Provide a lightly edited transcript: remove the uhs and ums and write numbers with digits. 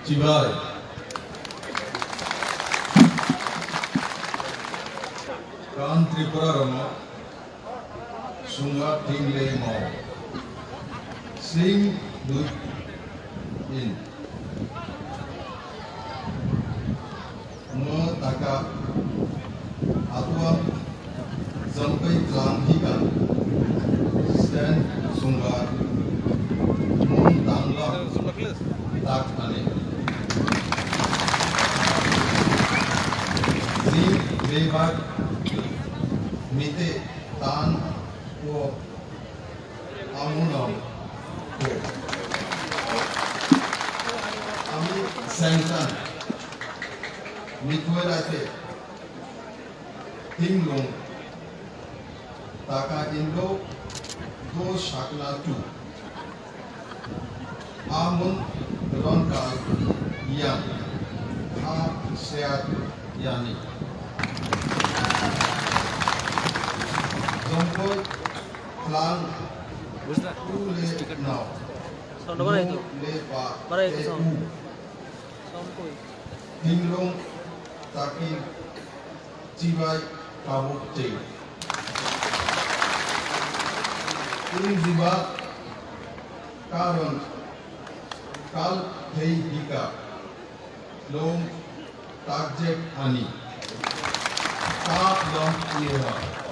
Chibai, Kan Tripura Rama, Sunga Tingle Mao, Sing Dut In, Mo Taka, Atuam, Zampai Klang Hika, Stan Sunga, Mung Tangla, Tak Ane, Sing Bebak, Mite Tan Ko Amunam Ko Ami Santan Mitwerate Tinglong Taka Indo Do Shakla Tu Amun Ronkal Yang A Seat Yani Zompoi Klang Ule Now Sound mana itu? Lepa Mana itu sound? EU Sound koi. Tinglong Taki Chibai Kabuk Te Tung Ziba Karon Kal Thei Hika Long Takjek Ani Kap Long Yewa